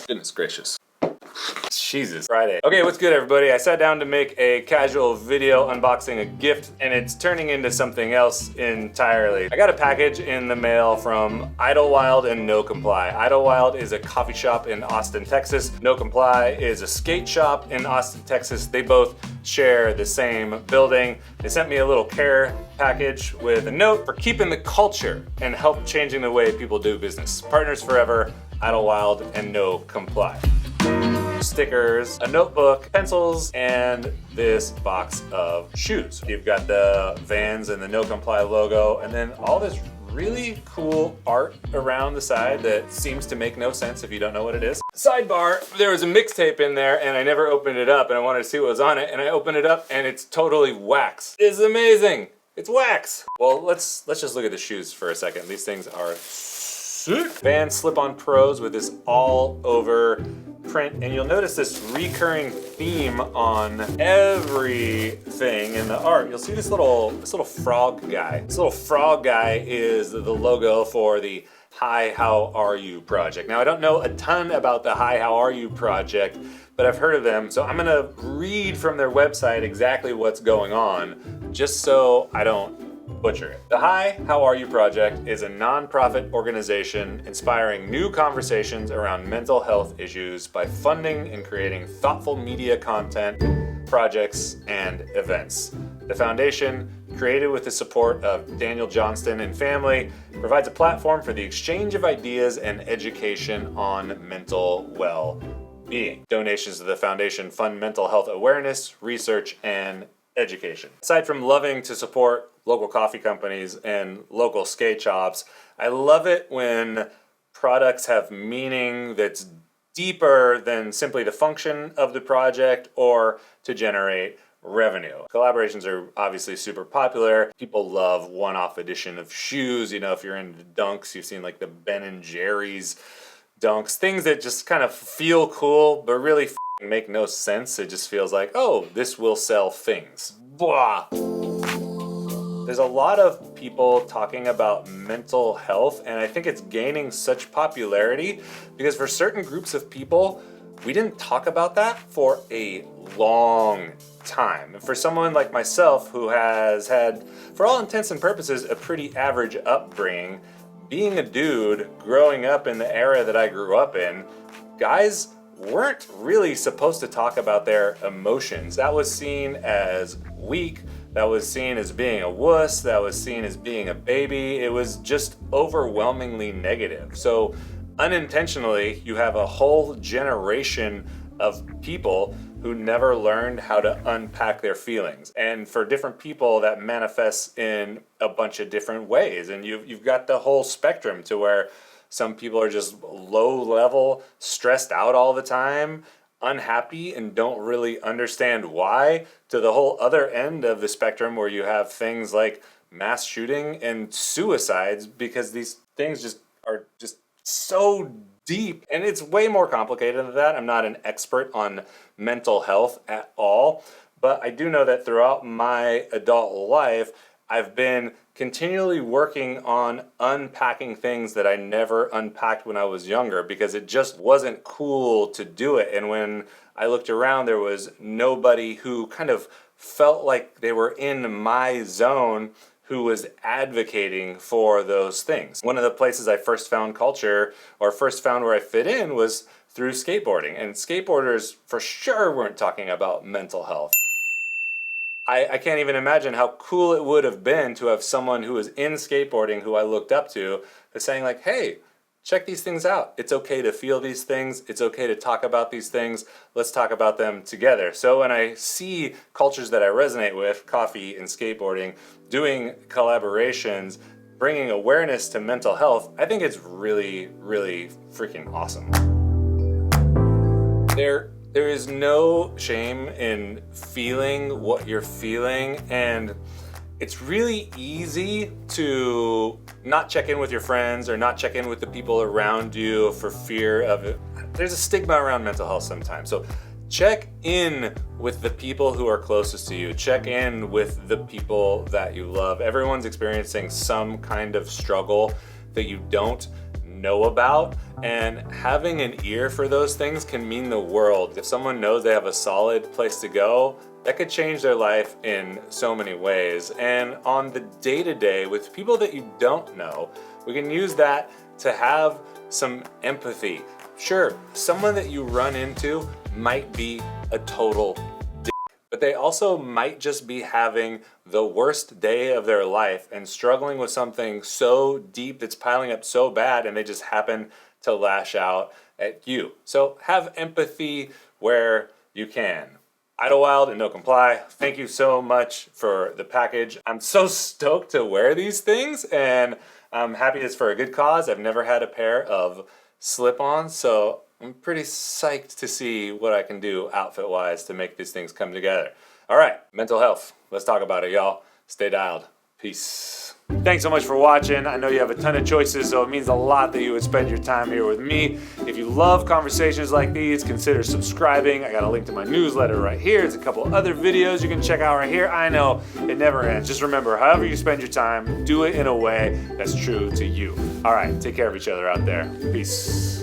Goodness gracious. Jesus, Friday. Okay, what's good everybody? I sat down to make a casual video unboxing a gift and it's turning into something else entirely. I got a package in the mail from Idlewild and No Comply. Idlewild is a coffee shop in Austin, Texas. No Comply is a skate shop in Austin, Texas. They both share the same building. They sent me a little care package with a note for keeping the culture and help changing the way people do business. Partners forever, Idlewild and No Comply. Stickers, a notebook, pencils, and this box of shoes. You've got the Vans and the No Comply logo, and then all this really cool art around the side that seems to make no sense if you don't know what it is. Sidebar, there was a mixtape in there and I never opened it up and I wanted to see what was on it, and I opened it up and it's totally wax. It's amazing. It's wax. Well, let's just look at the shoes for a second. These things are sick. Vans slip-on pros with this all over print, and you'll notice this recurring theme on everything in the art. You'll see this little frog guy. This little frog guy is the logo for the Hi, How Are You project. Now, I don't know a ton about the Hi, How Are You project, but I've heard of them, so I'm gonna read from their website exactly what's going on, just so I don't butcher it. The Hi, How Are You project is a nonprofit organization inspiring new conversations around mental health issues by funding and creating thoughtful media content, projects, and events. The foundation, created with the support of Daniel Johnston and family, provides a platform for the exchange of ideas and education on mental well-being. Donations to the foundation fund mental health awareness, research, and education. Aside from loving to support local coffee companies and local skate shops, I love it when products have meaning that's deeper than simply the function of the project or to generate revenue. Collaborations are obviously super popular. People love one-off edition of shoes. You know, if you're into dunks, you've seen like the Ben and Jerry's dunks, things that just kind of feel cool but really make no sense. It just feels like, oh, this will sell things. Blah. There's a lot of people talking about mental health, and I think it's gaining such popularity because for certain groups of people, we didn't talk about that for a long time. And for someone like myself who has had, for all intents and purposes, a pretty average upbringing, being a dude growing up in the era that I grew up in, guys weren't really supposed to talk about their emotions. That was seen as weak. That was seen as being a wuss. That was seen as being a baby. It was just overwhelmingly negative. So unintentionally, you have a whole generation of people who never learned how to unpack their feelings. And for different people, that manifests in a bunch of different ways. And you've got the whole spectrum to where some people are just low level, stressed out all the time, unhappy, and don't really understand why, to the whole other end of the spectrum where you have things like mass shooting and suicides because these things just are just so deep. And it's way more complicated than that. I'm not an expert on mental health at all, but I do know that throughout my adult life, I've been continually working on unpacking things that I never unpacked when I was younger because it just wasn't cool to do it. And when I looked around, there was nobody who kind of felt like they were in my zone who was advocating for those things. One of the places I first found culture, or first found where I fit in, was through skateboarding. And skateboarders for sure weren't talking about mental health. I can't even imagine how cool it would have been to have someone who was in skateboarding who I looked up to saying like, hey, check these things out. It's okay to feel these things. It's okay to talk about these things. Let's talk about them together. So when I see cultures that I resonate with, coffee and skateboarding, doing collaborations, bringing awareness to mental health, I think it's really, really freaking awesome. There is no shame in feeling what you're feeling, and it's really easy to not check in with your friends or not check in with the people around you for fear of it. There's a stigma around mental health sometimes. So check in with the people who are closest to you. Check in with the people that you love. Everyone's experiencing some kind of struggle that you don't know about, and having an ear for those things can mean the world. If someone knows they have a solid place to go, that could change their life in so many ways. And on the day-to-day with people that you don't know, we can use that to have some empathy. Sure, someone that you run into might be a total dick, but they also might just be having the worst day of their life and struggling with something so deep that's piling up so bad, and they just happen to lash out at you. So have empathy where you can. Idlewild and No Comply, thank you so much for the package. I'm so stoked to wear these things, and I'm happy it's for a good cause. I've never had a pair of slip-ons, so I'm pretty psyched to see what I can do outfit-wise to make these things come together. All right, mental health. Let's talk about it, y'all. Stay dialed. Peace. Thanks so much for watching. I know you have a ton of choices, so it means a lot that you would spend your time here with me. If you love conversations like these, consider subscribing. I got a link to my newsletter right here. There's a couple other videos you can check out right here. I know it never ends. Just remember, however you spend your time, do it in a way that's true to you. All right, take care of each other out there. Peace.